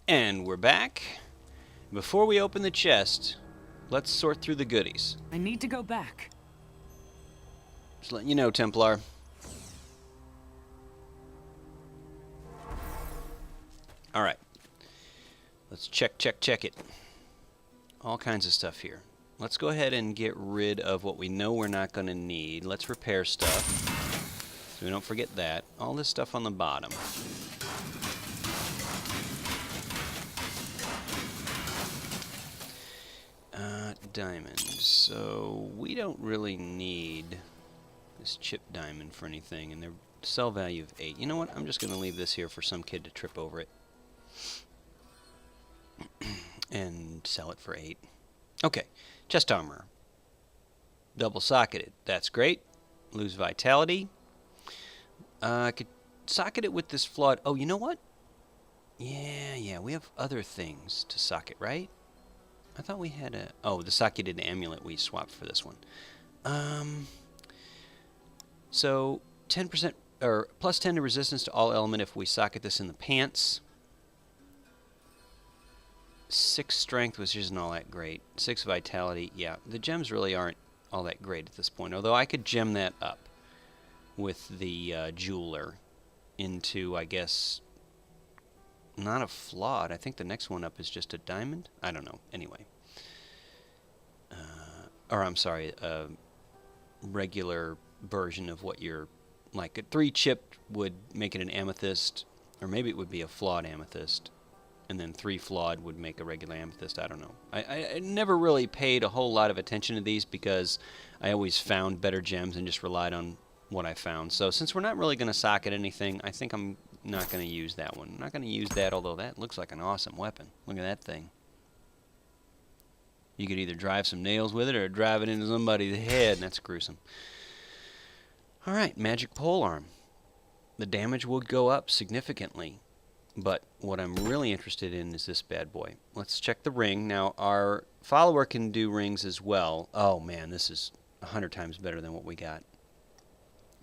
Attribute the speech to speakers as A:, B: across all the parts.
A: And we're back. Before we open the chest, let's sort through the goodies.
B: I need to go back.
A: Just letting you know, Templar. Alright. Let's check it. All kinds of stuff here. Let's go ahead and get rid of what we know we're not going to need. Let's repair stuff, so we don't forget that. All this stuff on the bottom. Diamonds. So we don't really need this chip diamond for anything, and their sell value of 8. You know what? I'm just going to leave this here for some kid to trip over it and sell it for 8. Okay, chest armor. Double socketed. That's great. Lose vitality. I could socket it with this flawed... Oh, you know what? Yeah, we have other things to socket, right? I thought we had a... Oh, the socketed amulet we swapped for this one. So, 10%... Or plus 10 to resistance to all element if we socket this in the pants. 6 strength, which isn't all that great. 6 vitality. Yeah, the gems really aren't all that great at this point. Although I could gem that up with the jeweler into, I guess... Not a flawed. I think the next one up is just a diamond. I don't know. Anyway. Or I'm sorry, a regular version of what you're... Like a 3 chip would make it an amethyst. Or maybe it would be a flawed amethyst. And then 3 flawed would make a regular amethyst. I don't know. I never really paid a whole lot of attention to these because I always found better gems and just relied on what I found. So since we're not really going to socket anything, I think I'm not going to use that one. I'm not going to use that, although that looks like an awesome weapon. Look at that thing. You could either drive some nails with it or drive it into somebody's head, and that's gruesome. Alright, magic polearm. The damage will go up significantly, but what I'm really interested in is this bad boy. Let's check the ring. Now, our follower can do rings as well. Oh man, this is 100 times better than what we got.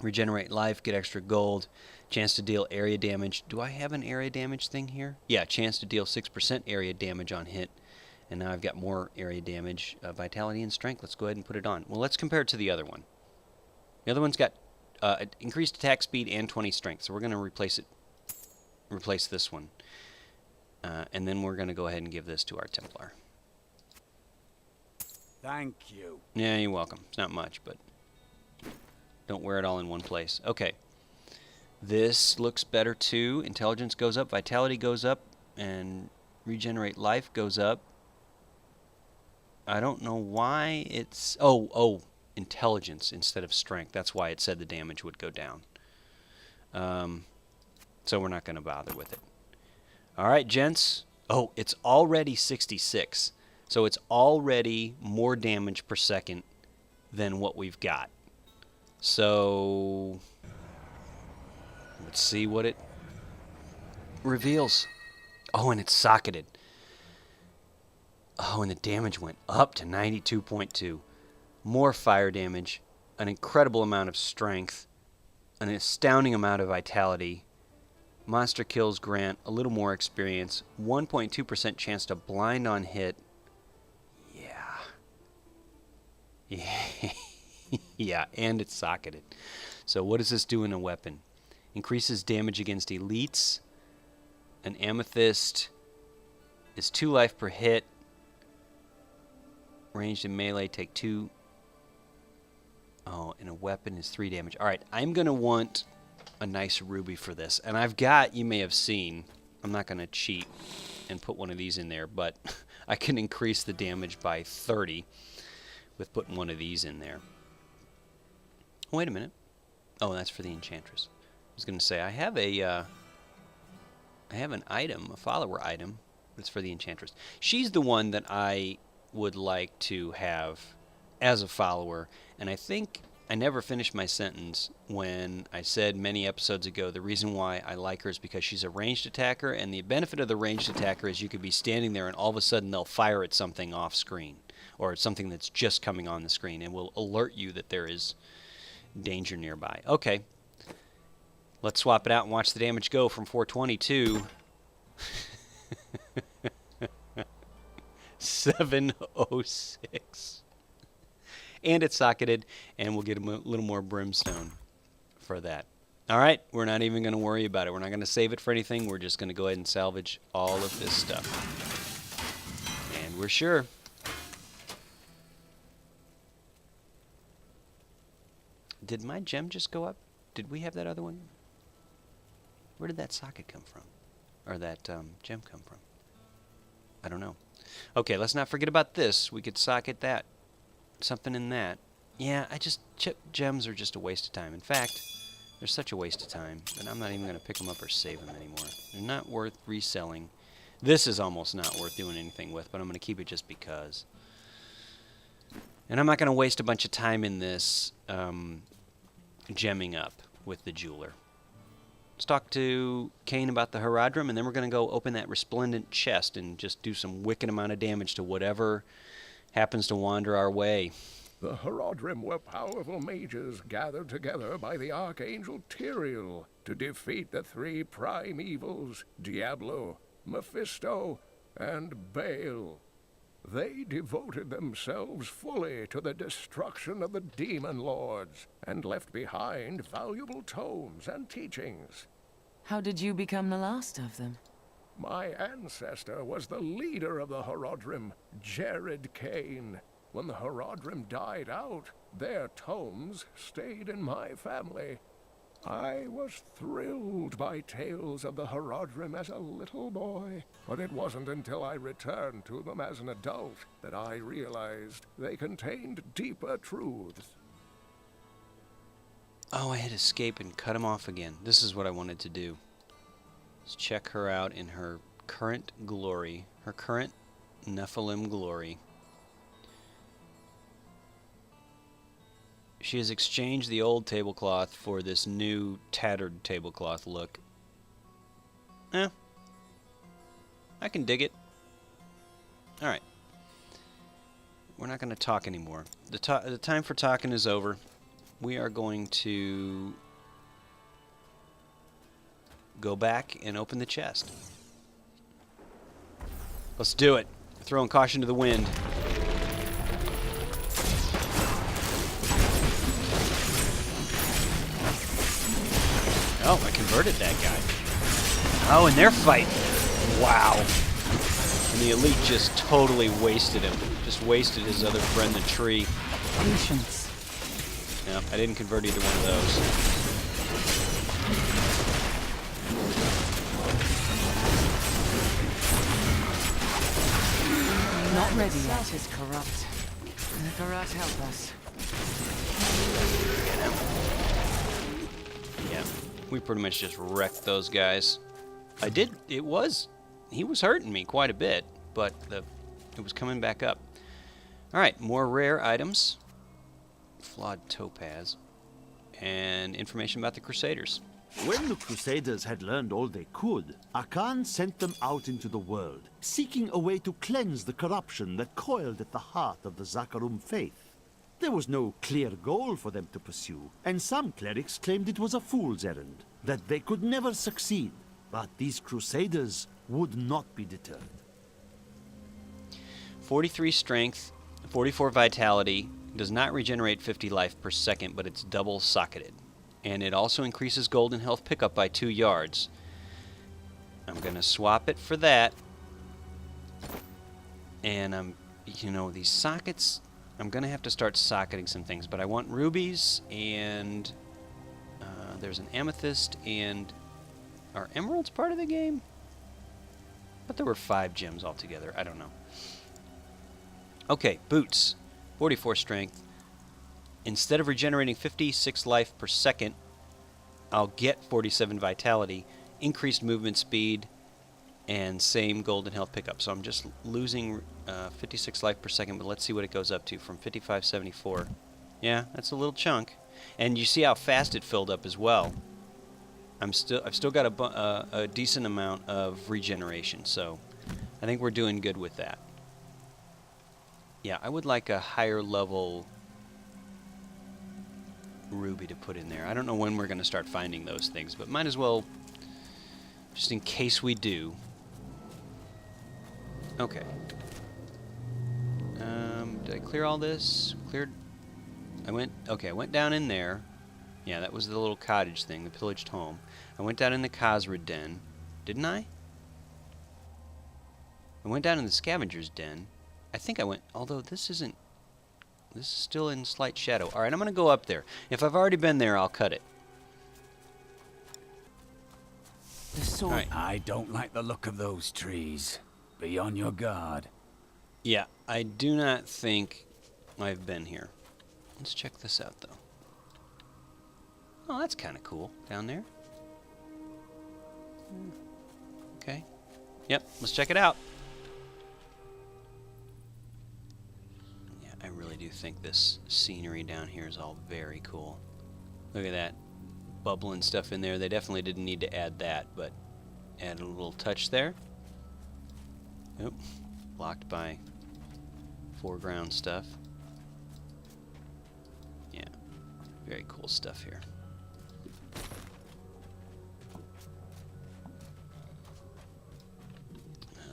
A: Regenerate life, get extra gold, chance to deal area damage. Do I have an area damage thing here? Yeah, chance to deal 6% area damage on hit. And now I've got more area damage, vitality and strength. Let's go ahead and put it on. Well, let's compare it to the other one. The other one's got increased attack speed and 20 strength. So we're going to replace this one. And then we're going to go ahead and give this to our Templar.
C: Thank you.
A: Yeah, you're welcome. It's not much, but... Don't wear it all in one place. Okay. This looks better too. Intelligence goes up, vitality goes up, and regenerate life goes up. I don't know why it's... Oh, intelligence instead of strength. That's why it said the damage would go down. So we're not going to bother with it. Alright, gents. Oh, it's already 66. So it's already more damage per second than what we've got. So, let's see what it reveals. Oh, and it's socketed. Oh, and the damage went up to 92.2. More fire damage, an incredible amount of strength, an astounding amount of vitality. Monster kills grant a little more experience, 1.2% chance to blind on hit. Yeah. Yeah, and it's socketed. So what does this do in a weapon? Increases damage against elites. An amethyst is 2 life per hit. Ranged in melee, take 2. Oh, and a weapon is 3 damage. Alright, I'm going to want a nice ruby for this. And I've got, you may have seen, I'm not going to cheat and put one of these in there, but I can increase the damage by 30 with putting one of these in there. Wait a minute. Oh, that's for the Enchantress. I was going to say, I have an item, a follower item, but it's for the Enchantress. She's the one that I would like to have as a follower, and I think I never finished my sentence when I said many episodes ago the reason why I like her is because she's a ranged attacker, and the benefit of the ranged attacker is you could be standing there and all of a sudden they'll fire at something off screen, or something that's just coming on the screen, and will alert you that there is danger nearby. Okay. Let's swap it out and watch the damage go from 420 to 706. And it's socketed, and we'll get a little more brimstone for that. All right, we're not even going to worry about it. We're not going to save it for anything. We're just going to go ahead and salvage all of this stuff. And we're sure. Did my gem just go up? Did we have that other one? Where did that socket come from? Or that gem come from? I don't know. Okay, let's not forget about this. We could socket that. Something in that. Yeah, chip gems are just a waste of time. In fact, they're such a waste of time that I'm not even going to pick them up or save them anymore. They're not worth reselling. This is almost not worth doing anything with, but I'm going to keep it just because. And I'm not going to waste a bunch of time in this gemming up with the jeweler. Let's talk to Cain about the Herodrum, and then we're going to go open that resplendent chest and just do some wicked amount of damage to whatever happens to wander our way.
B: The Herodrum were powerful mages gathered together by the Archangel Tyrael to defeat the three prime evils, Diablo, Mephisto, and Baal. They devoted themselves fully to the destruction of the demon lords and left behind valuable tomes and teachings.
C: How did you become the last of them?
B: My ancestor was the leader of the Herodrum, Jared Cain. When the Herodrum died out, their tomes stayed in my family. I was thrilled by tales of the Herodrum as a little boy, but it wasn't until I returned to them as an adult that I realized they contained deeper truths.
A: Oh, I hit escape and cut him off again. This is what I wanted to do. Let's check her out in her current glory, her current Nephilim glory. She has exchanged the old tablecloth for this new tattered tablecloth look. I can dig it. Alright. We're not going to talk anymore. The time for talking is over. We are going to go back and open the chest. Let's do it. Throwing caution to the wind. Oh, I converted that guy. Oh, and they're fighting. Wow. And the elite just totally wasted him. Just wasted his other friend, the tree.
C: Patience.
A: No, I didn't convert either one of those.
C: Not ready yet is corrupt. Karat, help us.
A: Yeah, we pretty much just wrecked those guys. He was hurting me quite a bit, but it was coming back up. Alright, more rare items. Flawed topaz. And information about the Crusaders.
D: When the Crusaders had learned all they could, Akan sent them out into the world, seeking a way to cleanse the corruption that coiled at the heart of the Zakarum faith. There was no clear goal for them to pursue, and some clerics claimed it was a fool's errand, that they could never succeed. But these Crusaders would not be deterred.
A: 43 strength, 44 vitality, does not regenerate 50 life per second, but it's double socketed. And it also increases golden health pickup by 2 yards. I'm going to swap it for that. And these sockets, I'm going to have to start socketing some things. But I want rubies, and there's an amethyst, and are emeralds part of the game? But there were 5 gems altogether. I don't know. Okay, boots. 44 strength. Instead of regenerating 56 life per second, I'll get 47 vitality, increased movement speed, and same golden health pickup. So I'm just losing 56 life per second, but let's see what it goes up to from 5574. Yeah, that's a little chunk. And you see how fast it filled up as well. I've still got a decent amount of regeneration, so I think we're doing good with that. Yeah, I would like a higher level ruby to put in there. I don't know when we're going to start finding those things, but might as well, just in case we do. Okay. Did I clear all this? Cleared. Okay, I went down in there. Yeah, that was the little cottage thing, the pillaged home. I went down in the Khazra den. Didn't I? I went down in the scavenger's den. I think I went, although this isn't, this is still in slight shadow. Alright, I'm going to go up there. If I've already been there, I'll cut it.
C: The sword.
A: Alright.
E: I don't like the look of those trees. Be on your guard.
A: Yeah, I do not think I've been here. Let's check this out, though. Oh, that's kind of cool down there. Okay. Yep, let's check it out. Yeah, I really do think this scenery down here is all very cool. Look at that bubbling stuff in there. They definitely didn't need to add that, but add a little touch there. Oop, blocked by foreground stuff. Yeah, very cool stuff here.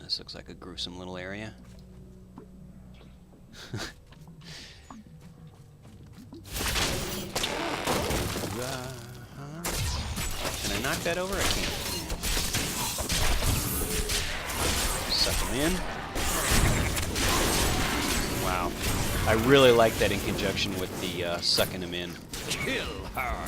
A: This looks like a gruesome little area. Can I knock that over? I can't. Suck them in. Wow. I really like that in conjunction with the sucking them in.
E: Kill her!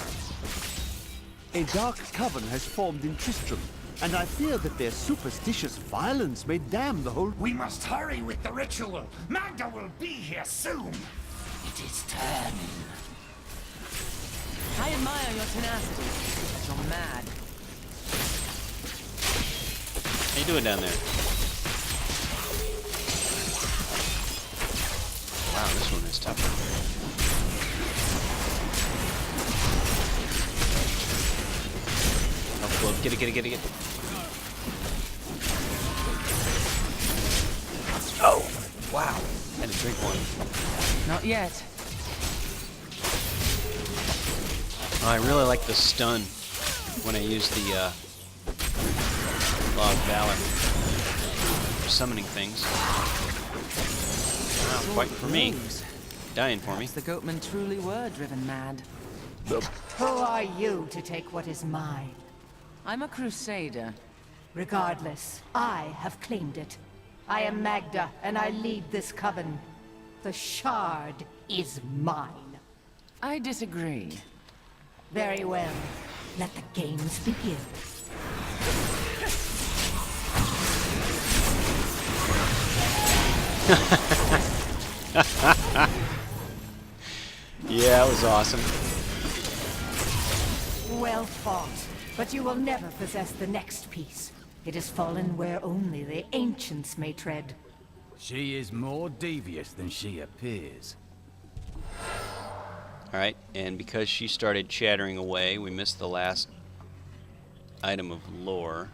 D: A dark coven has formed in Tristram, and I fear that their superstitious violence may damn the whole...
F: We must hurry with the ritual. Magda will be here soon. It is turning.
C: I admire your tenacity, but you're mad.
A: How you doing down there? Wow, this one is tougher. Oh, well, get it. Oh, wow. Had to drink one.
C: Not yet.
A: Oh, I really like the stun when I use the Law of Valor for summoning things. Wow, quite for me. Dying for me.
C: Perhaps the goatmen truly were driven mad.
G: Who are you to take what is mine?
C: I'm a Crusader.
G: Regardless, I have claimed it. I am Magda, and I lead this coven. The shard is mine.
C: I disagree.
G: Very well. Let the games begin.
A: Yeah, it was awesome.
G: Well fought, but you will never possess the next piece. It has fallen where only the ancients may tread.
E: She is more devious than she appears.
A: Alright, and because she started chattering away, we missed the last item of lore.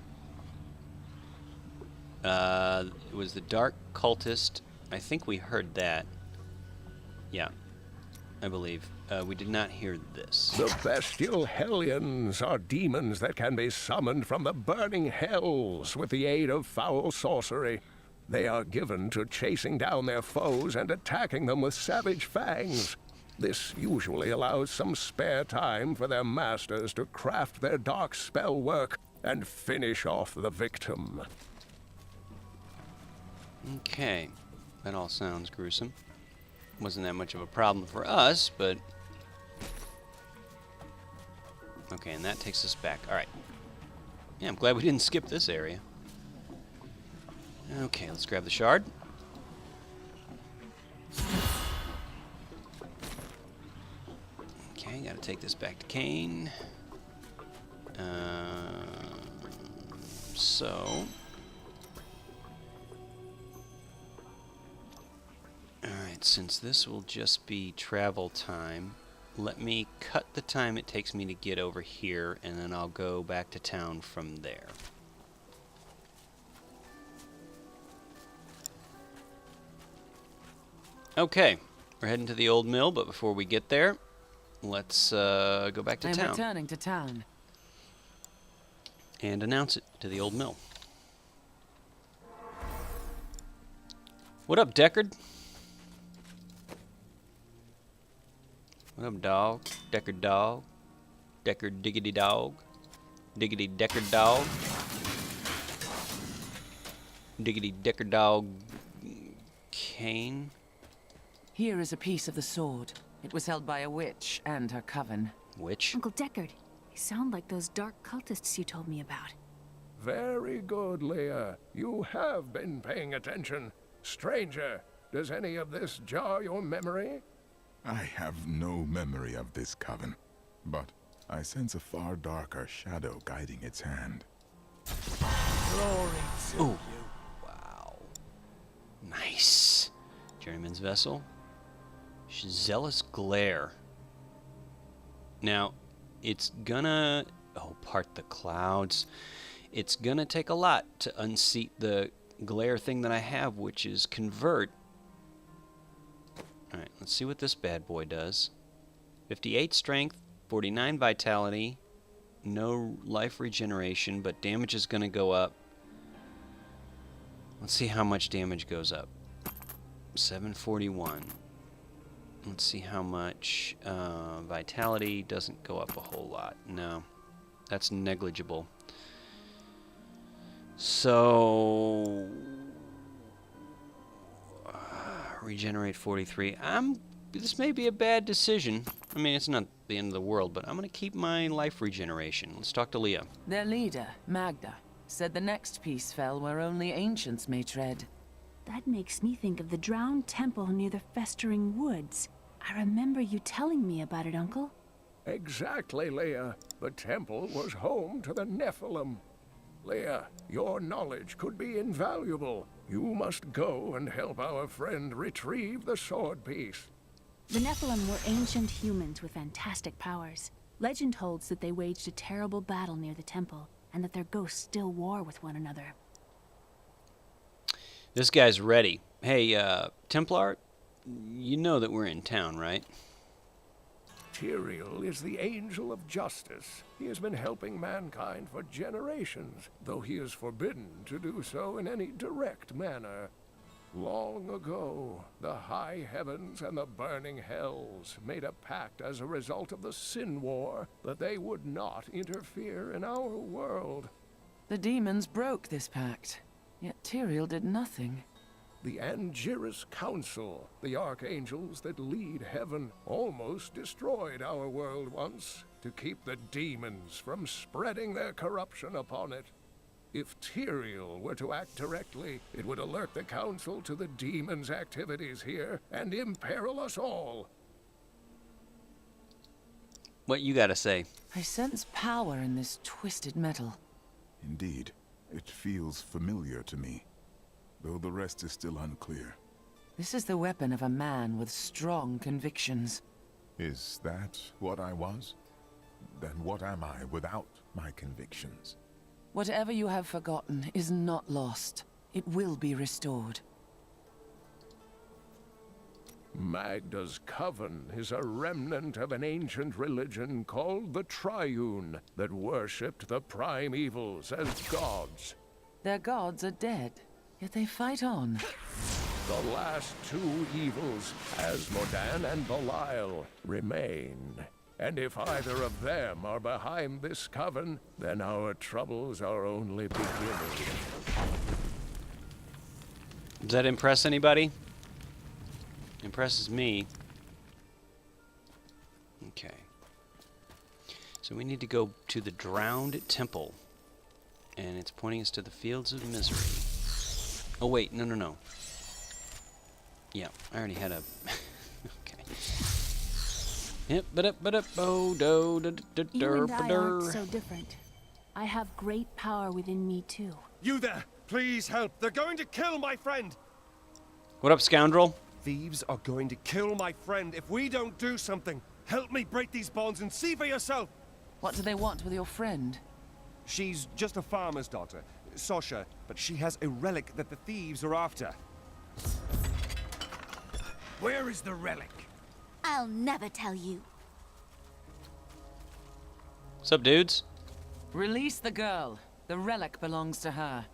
A: It was the Dark Cultist. I think we heard that. Yeah, I believe. We did not hear this.
B: The bestial hellions are demons that can be summoned from the burning hells with the aid of foul sorcery. They are given to chasing down their foes and attacking them with savage fangs. This usually allows some spare time for their masters to craft their dark spell work and finish off the victim.
A: Okay, that all sounds gruesome. Wasn't that much of a problem for us, but... Okay, and that takes us back. Alright. Yeah, I'm glad we didn't skip this area. Okay, let's grab the shard. Okay, gotta take this back to Cain. Alright, since this will just be travel time, let me cut the time it takes me to get over here, and then I'll go back to town from there. Okay, we're heading to the old mill, but before we get there, let's go back to
C: I'm
A: town
C: returning to town.
A: and announce it to the old mill. What up, Deckard? What up, dog? Decker dog. Decker diggity dog. Diggity decker dog. Diggity decker dog. Kane.
C: Here is a piece of the sword. It was held by a witch and her coven.
A: Witch?
H: Uncle Deckard, you sound like those dark cultists you told me about.
B: Very good, Leah. You have been paying attention. Stranger, does any of this jar your memory?
I: I have no memory of this coven, but I sense a far darker shadow guiding its hand.
F: Glory to
A: Ooh.
F: you.
A: Wow. Nice. Journeyman's Vessel. Zealous Glare. Now, it's gonna... Oh, part the clouds. It's gonna take a lot to unseat the glare thing that I have, which is Convert. Alright, let's see what this bad boy does. 58 strength, 49 vitality, no life regeneration, but damage is gonna go up. Let's see how much damage goes up. 741. Let's see how much vitality doesn't go up a whole lot. No, that's negligible. So regenerate 43. This may be a bad decision. I mean, it's not the end of the world, but I'm gonna keep my life regeneration. Let's talk to Leah.
C: Their leader, Magda, said the next piece fell where only ancients may tread.
H: That makes me think of the drowned temple near the festering woods. I remember you telling me about it, Uncle.
B: Exactly, Leah. The temple was home to the Nephilim. Leah, your knowledge could be invaluable. You must go and help our friend retrieve the sword piece.
H: The Nephilim were ancient humans with fantastic powers. Legend holds that they waged a terrible battle near the temple, and that their ghosts still war with one another.
A: This guy's ready. Hey, Templar, you know that we're in town, right?
B: Tyrael is the angel of justice. He has been helping mankind for generations, though he is forbidden to do so in any direct manner. Long ago, the high heavens and the burning hells made a pact as a result of the Sin War that they would not interfere in our world.
C: The demons broke this pact, yet Tyrael did nothing.
B: The Angiris Council, the archangels that lead heaven, almost destroyed our world once to keep the demons from spreading their corruption upon it. If Tyrael were to act directly, it would alert the Council to the demons' activities here and imperil us all.
A: What you gotta say?
C: I sense power in this twisted metal.
I: Indeed, it feels familiar to me, though the rest is still unclear.
C: This is the weapon of a man with strong convictions.
I: Is that what I was? Then what am I without my convictions?
C: Whatever you have forgotten is not lost. It will be restored.
B: Magda's coven is a remnant of an ancient religion called the Triune that worshipped the prime evils as gods.
C: Their gods are dead, yet they fight on.
B: The last two evils, Asmodan and Belial, remain. And if either of them are behind this coven, then our troubles are only beginning.
A: Does that impress anybody? Impresses me. Okay. So we need to go to the Drowned Temple. And it's pointing us to the Fields of Misery. Oh wait, no. Yeah, I already had a... Okay. Yep,
H: You and I aren't so different. I have great power within me too.
J: You there! Please help! They're going to kill my friend!
A: What up, scoundrel?
J: Thieves are going to kill my friend if we don't do something. Help me break these bonds and see for yourself!
C: What do they want with your friend?
J: She's just a farmer's daughter, Sasha, but she has a relic that the thieves are after.
F: Where is the relic?
K: I'll never tell you.
A: What's up, dudes?
C: Release the girl. The relic belongs to her.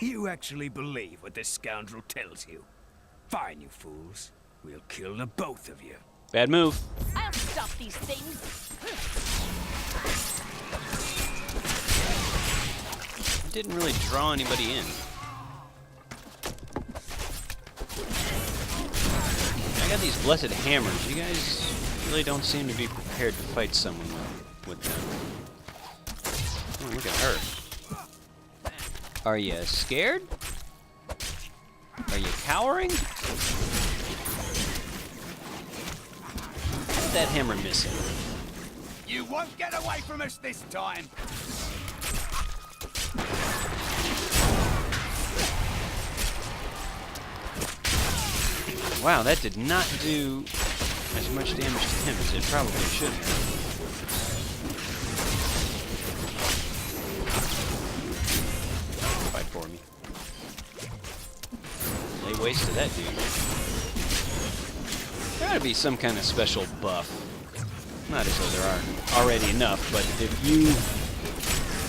E: You actually believe what this scoundrel tells you? Fine, you fools. We'll kill the both of you.
A: Bad move.
K: I'll
C: Stop these things!
A: It didn't really draw anybody in. I got these blessed hammers. You guys really don't seem to be prepared to fight someone with them. Oh, look at her. Are you scared? Are you cowering? What's that hammer missing?
E: You won't get away from us this time!
A: Wow, that did not do as much damage to him as it probably should have. Fight for me. Lay waste to that dude. There ought to be some kind of special buff. Not as though there aren't already enough, but if you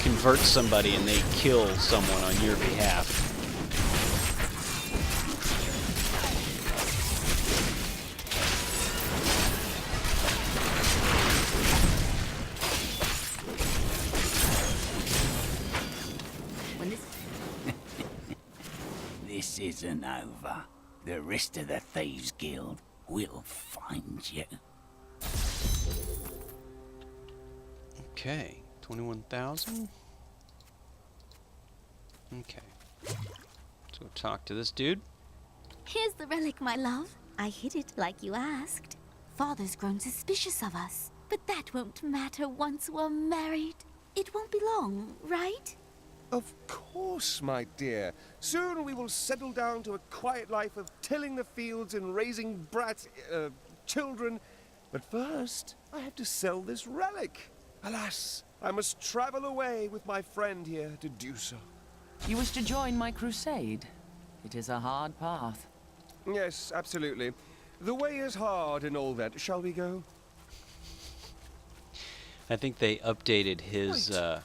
A: convert somebody and they kill someone on your behalf,
E: This isn't over. The rest of the Thieves Guild will find you.
A: okay, 21,000. Okay, let's go talk to this dude.
K: Here's the relic, my love. I hid it like you asked. Father's grown suspicious of us, but that won't matter once we're married. It won't be long, right?
J: Of course, my dear. Soon we will settle down to a quiet life of tilling the fields and raising children. But first, I have to sell this relic. Alas, I must travel away with my friend here to do so.
C: You wish to join my crusade? It is a hard path.
J: Yes, absolutely. The way is hard and all that. Shall we go?
A: I think they updated his,
J: The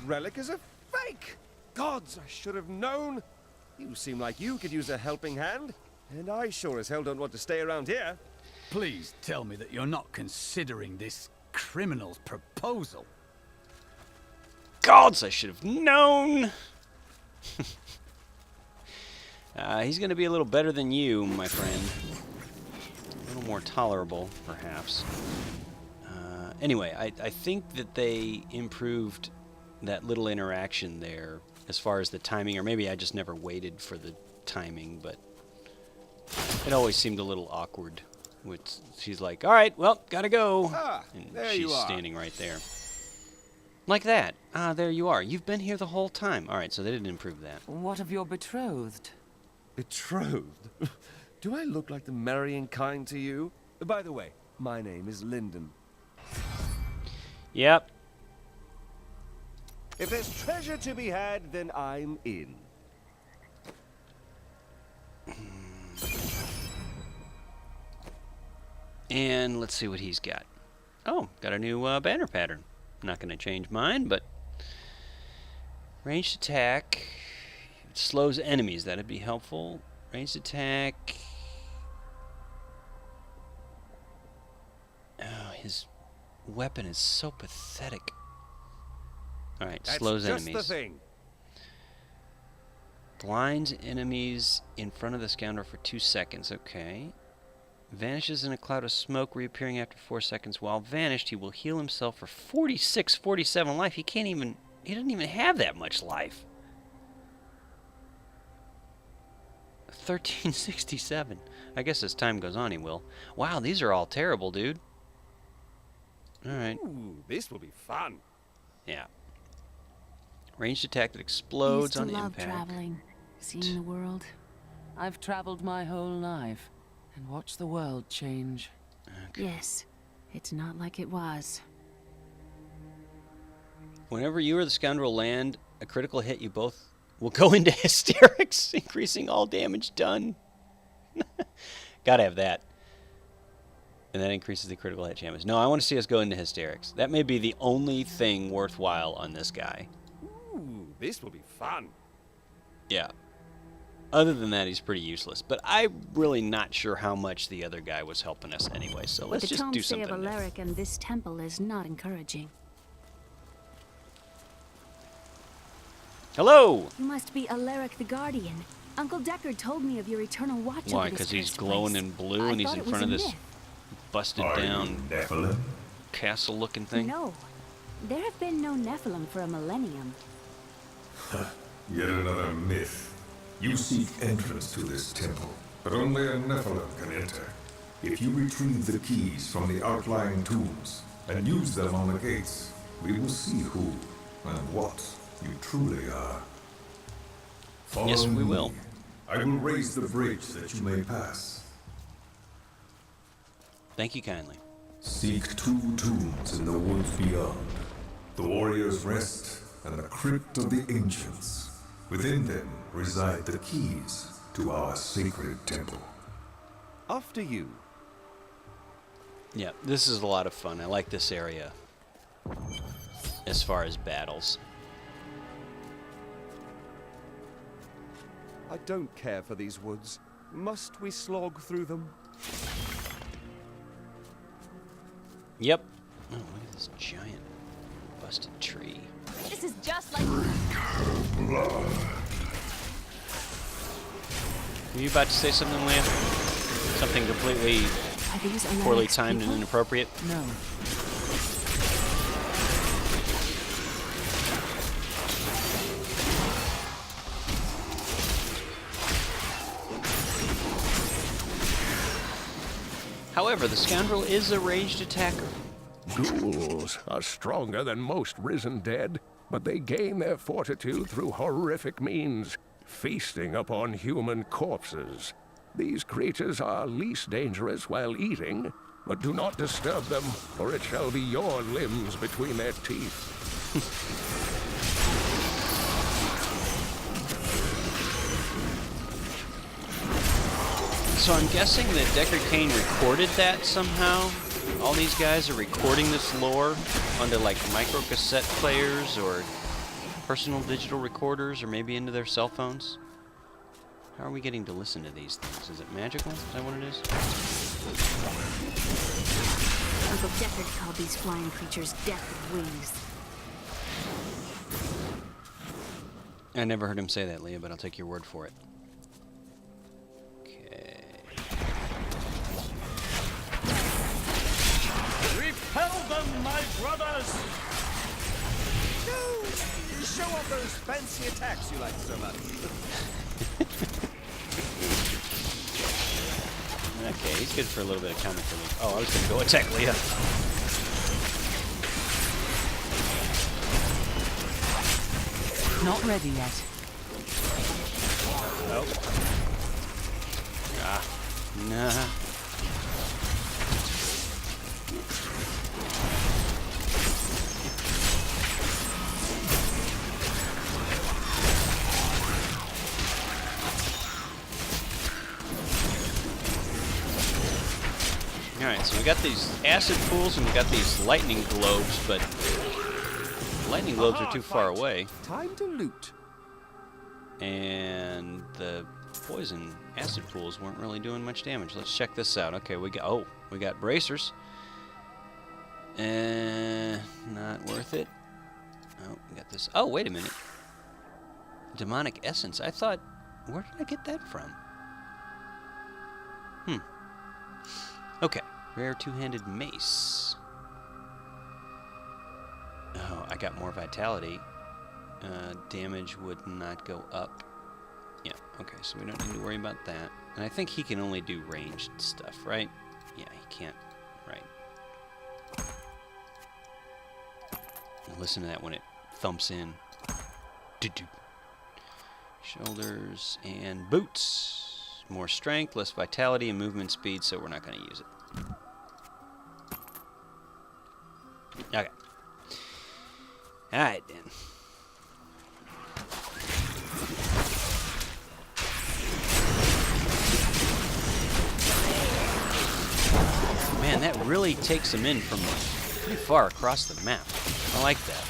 J: relic is a fake! Gods, I should have known. You seem like you could use a helping hand. And I sure as hell don't want to stay around here.
E: Please tell me that you're not considering this criminal's proposal.
A: gods, I should have known! He's going to be a little better than you, my friend. A little more tolerable, perhaps. Anyway, I think that they improved that little interaction there as far as the timing, or maybe I just never waited for the timing, but it always seemed a little awkward. She's like, all right, well, gotta go. And
J: there
A: she's
J: you are.
A: standing right there. Like that. There you are. You've been here the whole time. All right, so they didn't improve that.
C: What of your betrothed?
J: Betrothed? Do I look like the marrying kind to you? By the way, my name is Lyndon.
A: Yep.
J: If there's treasure to be had, then I'm in.
A: And let's see what he's got. Oh, got a new banner pattern. Not going to change mine, but ranged attack slows enemies. That'd be helpful. Ranged attack. Oh, his weapon is so pathetic. All right, slows
J: That's just
A: enemies.
J: the thing.
A: Blinds enemies in front of the scoundrel for 2 seconds. Okay. Vanishes in a cloud of smoke, reappearing after 4 seconds. While vanished, he will heal himself for 47 life. He doesn't even have that much life. 1367. I guess as time goes on, he will. Wow, these are all terrible, dude. All right.
J: Ooh, this will be fun.
A: Yeah. Ranged attack that explodes
H: I used to
A: on
H: love
A: impact.
H: traveling, seeing the world.
C: I've traveled my whole life and watched the world change.
A: Okay.
H: Yes, it's not like it was.
A: Whenever you or the scoundrel land a critical hit, you both will go into hysterics, increasing all damage done. Gotta have that. And that increases the critical hit damage. No, I want to see us go into hysterics. That may be the only thing worthwhile on this guy.
J: Ooh, this will be fun.
A: Yeah. Other than that, he's pretty useless. But I'm really not sure how much the other guy was helping us anyway, so let's just do something.
H: What the tomes say of Alaric and this temple is not encouraging.
A: Hello!
H: You must be Alaric the Guardian. Uncle Deckard told me of your eternal watch
A: Why,
H: over this
A: because he's
H: cursed
A: glowing
H: place.
A: in blue
H: I
A: and he's
H: thought
A: in
H: it was
A: front of
H: a
A: this
H: myth.
A: busted down castle-looking thing?
H: No. There have been no Nephilim for a millennium.
L: Yet another myth. You seek entrance to this temple, but only a Nephilim can enter. If you retrieve the keys from the outlying tombs and use them on the gates, we will see who and what you truly are. Follow
A: Yes, we
L: me.
A: will.
L: I will raise the bridge that you may pass.
A: Thank you kindly.
L: Seek 2 tombs in the woods beyond. The Warrior's Rest and the Crypt of the Ancients. Within them reside the keys to our sacred temple.
J: After you.
A: Yeah, this is a lot of fun. I like this area as far as battles.
J: I don't care for these woods. Must we slog through them?
A: Yep. Oh, look at this giant busted tree.
K: This is just like...
A: Were you about to say something, Leah? Something completely
H: Are these Alaric's
A: poorly timed
H: people?
A: and inappropriate?
C: No.
A: However, the scoundrel is a ranged attacker.
B: Ghouls are stronger than most risen dead, but they gain their fortitude through horrific means, feasting upon human corpses. These creatures are least dangerous while eating, but do not disturb them, or it shall be your limbs between their teeth.
A: So I'm guessing that Deckard Cain recorded that somehow. All these guys are recording this lore onto like micro cassette players or personal digital recorders or maybe into their cell phones. How are we getting to listen to these things? Is it magical? Is that what it is?
H: Uncle Deckard called these flying creatures death with wings.
A: I never heard him say that, Leah, but I'll take your word for it. Okay.
F: Repel them, my brothers!
J: No! Show off those fancy attacks you like so much.
A: Okay, he's good for a little bit of comic relief. Oh, I was gonna go attack Leah.
C: Not ready yet.
A: Nope. Ah, nah. Alright, so we got these acid pools and we got these lightning globes, but lightning globes are too far away.
J: Time to loot.
A: And the poison acid pools weren't really doing much damage. Let's check this out. Okay, we got bracers. Not worth it. Oh, we got this. Oh, wait a minute. Demonic essence. I thought, where did I get that from? Okay, rare two-handed mace. Oh, I got more vitality. Damage would not go up. Yeah, okay, so we don't need to worry about that. And I think he can only do ranged stuff, right? Yeah, he can't. Right. Listen to that when it thumps in. Do-do. Shoulders and boots. More strength, less vitality, and movement speed, so we're not going to use it. Okay. Alright, then. Man, that really takes them in from pretty far across the map. I like that.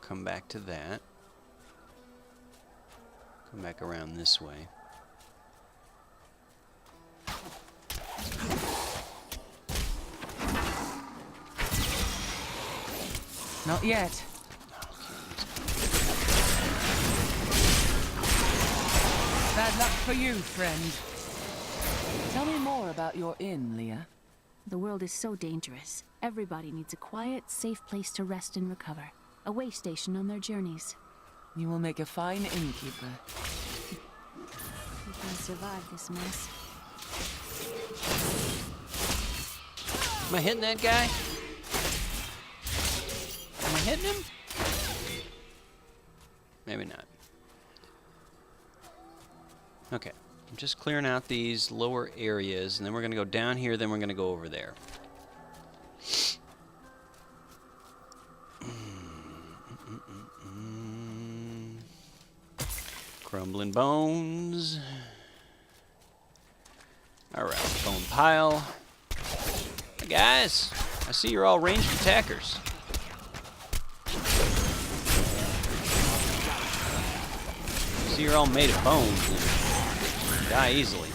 A: come back to that. Come back around this way.
C: Not yet. Bad luck for you, friend. Tell me more about your inn, Leah.
H: The world is so dangerous. Everybody needs a quiet, safe place to rest and recover. A way station on their journeys.
C: You will make a fine innkeeper.
H: We can survive this mess.
A: Am I hitting that guy? Am I hitting him? Maybe not. Okay. I'm just clearing out these lower areas, and then we're going to go down here, then we're going to go over there. Crumbling bones. Alright, bone pile. Hey guys, I see you're all ranged attackers. I see you're all made of bones and die easily.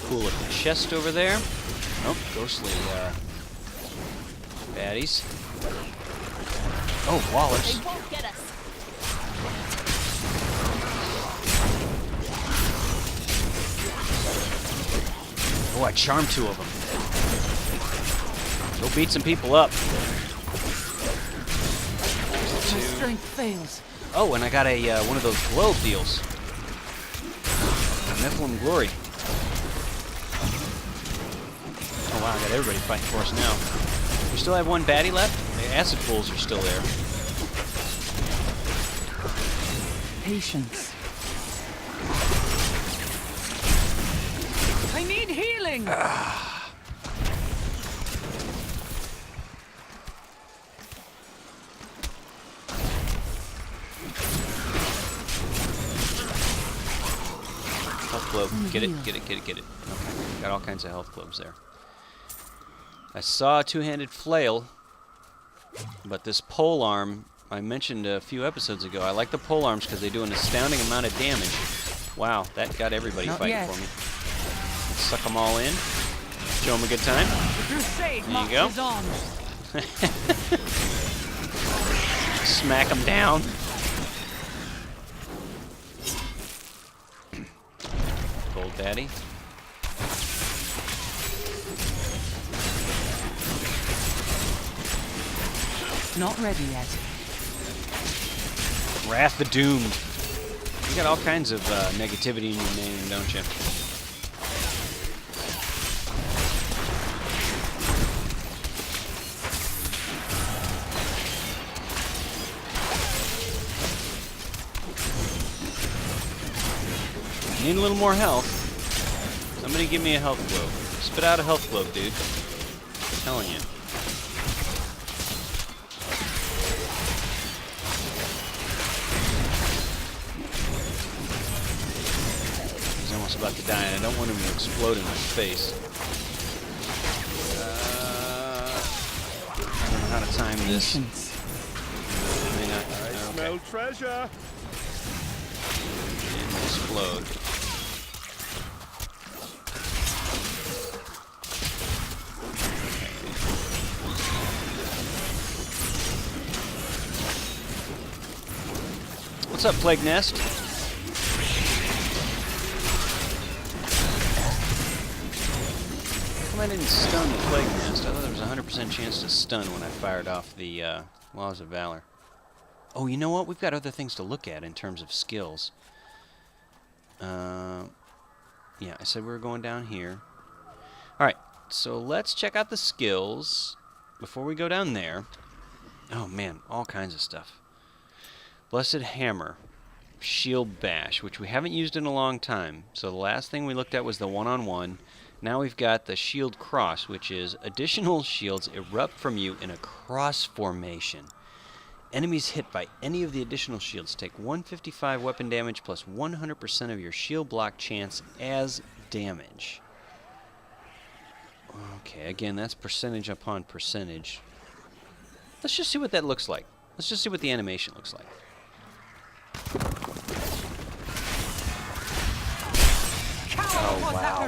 A: Cool looking chest over there. Oh, ghostly baddies. Oh, Wallers.
K: They won't get us.
A: Oh, I charmed 2 of them. Go beat some people up.
C: My strength fails.
A: Oh, and I got a one of those globe deals. Nephilim Glory. Oh wow, I got everybody fighting for us now. We still have 1 baddie left. The acid pools are still there.
C: Patience. I need healing.
A: Health globe. Get it, get it, get it, get it. Okay. Got all kinds of health globes there. I saw a 2-handed flail, but this pole arm, I mentioned a few episodes ago. I like the pole arms because they do an astounding amount of damage. Wow, that got everybody
C: Not
A: fighting
C: yet.
A: for me. Suck them all in. Show them a good time.
C: The crusade
A: There you go.
C: marches on.
A: Smack them down. Gold baddie.
C: Not ready yet.
A: Wrath the Doomed. You got all kinds of negativity in your name, don't you? Need a little more health. Somebody give me a health globe. Spit out a health globe, dude. I'm telling you. He's almost about to die, and I don't want him to explode in my face. I don't know how to time this. May not.
J: I smell treasure.
A: And explode. What's up, Plague Nest? Come I didn't stun the Plague Nest. I thought there was a 100% chance to stun when I fired off the Laws of Valor. Oh, you know what? We've got other things to look at in terms of skills. Yeah, I said we were going down here. Alright, so let's check out the skills before we go down there. Oh man, all kinds of stuff. Blessed Hammer. Shield Bash, which we haven't used in a long time. So the last thing we looked at was the one-on-one. Now we've got the Shield Cross, which is additional shields erupt from you in a cross formation. Enemies hit by any of the additional shields take 155 weapon damage plus 100% of your shield block chance as damage. Okay, again, that's percentage upon percentage. Let's just see what that looks like. Let's just see what the animation looks like. Oh, wow.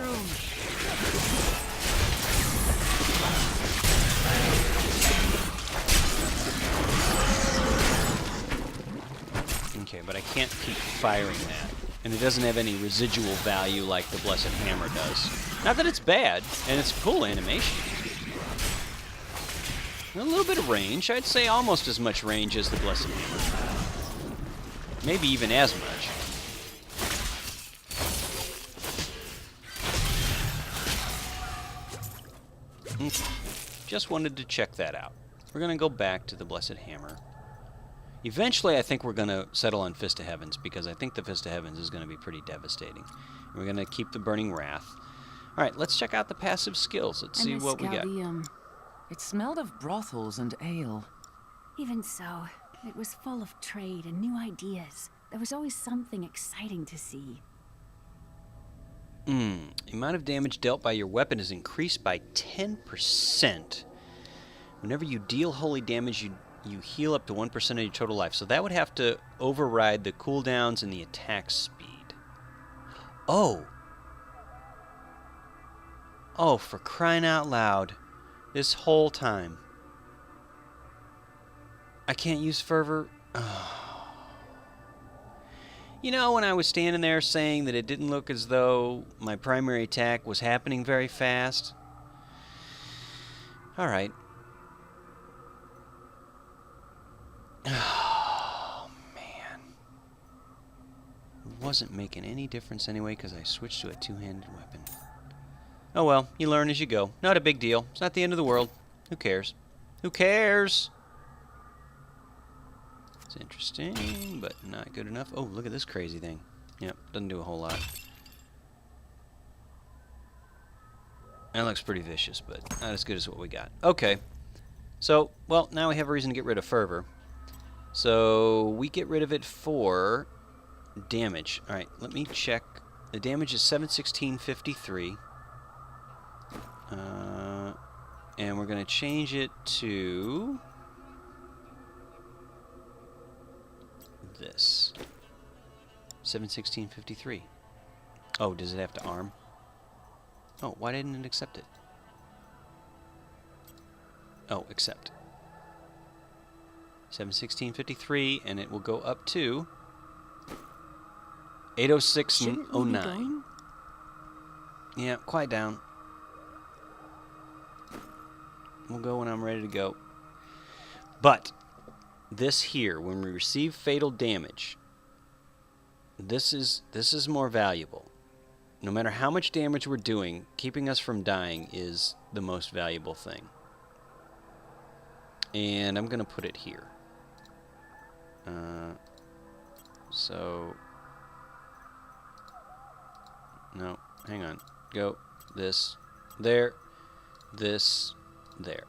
A: Okay, but I can't keep firing that. And it doesn't have any residual value like the Blessed Hammer does. Not that it's bad, and it's cool animation. A little bit of range. I'd say almost as much range as the Blessed Hammer. Maybe even as much. Okay. Just wanted to check that out. We're going to go back to the Blessed Hammer. Eventually, I think we're going to settle on Fist of Heavens, because I think the Fist of Heavens is going to be pretty devastating. We're going to keep the Burning Wrath. All right, let's check out the passive skills. Let's see what we got.
C: It smelled of brothels and ale.
H: Even so, it was full of trade and new ideas. There was always something exciting to see.
A: The amount of damage dealt by your weapon is increased by 10%. Whenever you deal holy damage, you heal up to 1% of your total life. So that would have to override the cooldowns and the attack speed. Oh! Oh, for crying out loud. This whole time. I can't use fervor. Oh. You know, when I was standing there saying that it didn't look as though my primary attack was happening very fast. Alright. Oh, man. It wasn't making any difference anyway because I switched to a two-handed weapon. Oh well, you learn as you go. Not a big deal. It's not the end of the world. Who cares? Who cares? It's interesting, but not good enough. Oh, look at this crazy thing. Yep, doesn't do a whole lot. That looks pretty vicious, but not as good as what we got. Okay. So, well, now we have a reason to get rid of Fervor. So, we get rid of it for damage. Alright, let me check. The damage is 716.53. And we're going to change it to this. 716.53. Oh, does it have to arm? Oh, why didn't it accept it? Oh, accept. 716.53, and it will go up to 806.09. Yeah, quiet down. We'll go when I'm ready to go. But this here, when we receive fatal damage, this is more valuable. No matter how much damage we're doing, keeping us from dying is the most valuable thing. And I'm gonna put it here. So no, hang on. Go this, there, this, there.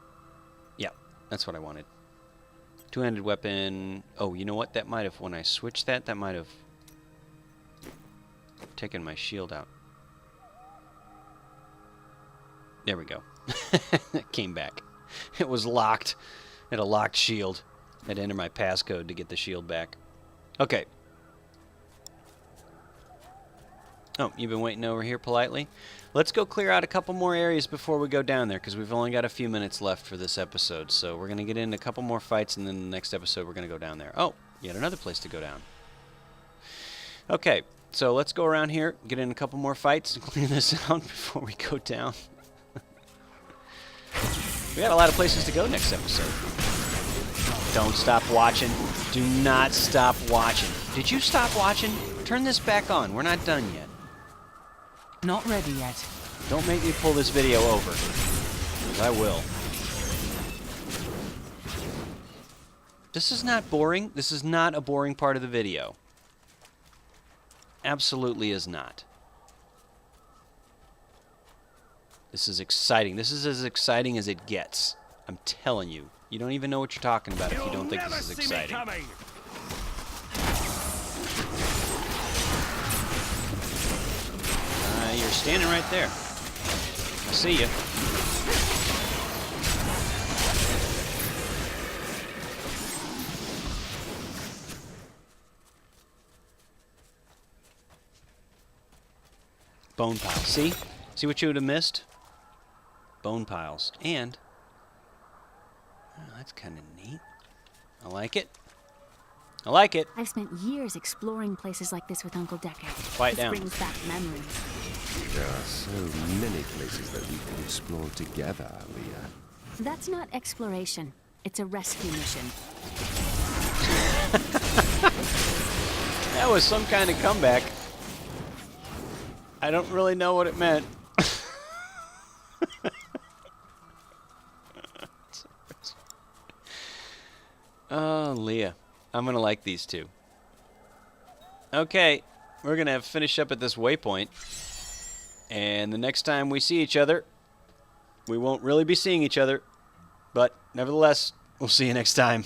A: Yeah, that's what I wanted. Two-handed weapon. Oh, you know what? That might have, when I switched that might have taken my shield out. There we go. It came back. It was locked. It had a locked shield. I had to enter my passcode to get the shield back. Okay. Oh, you've been waiting over here politely? Let's go clear out a couple more areas before we go down there, because we've only got a few minutes left for this episode. So we're going to get into a couple more fights, and then the next episode we're going to go down there. Oh, yet another place to go down. Okay, so let's go around here, get in a couple more fights, and clear this out before we go down. We got a lot of places to go next episode. Don't stop watching. Do not stop watching. Did you stop watching? Turn this back on. We're not done yet.
C: Not ready yet.
A: Don't make me pull this video over, because I will. This is not boring. This is not a boring part of the video. Absolutely is not. This is exciting. This is as exciting as it gets. I'm telling you. You don't even know what you're talking about if you don't think this is exciting. You're standing right there. I see you. bone piles. See? See what you would have missed? Bone piles. And, oh, that's kind of neat. I like it. I like it.
H: I've spent years exploring places like this with Uncle Decker.
A: Quiet
H: This
A: down.
H: brings back memories.
J: There are so many places that we could explore together, Leah.
H: That's not exploration. It's a rescue mission.
A: That was some kind of comeback. I don't really know what it meant. Oh, Leah. I'm going to like these two. Okay, we're going to finish up at this waypoint. And the next time we see each other, we won't really be seeing each other. But nevertheless, we'll see you next time.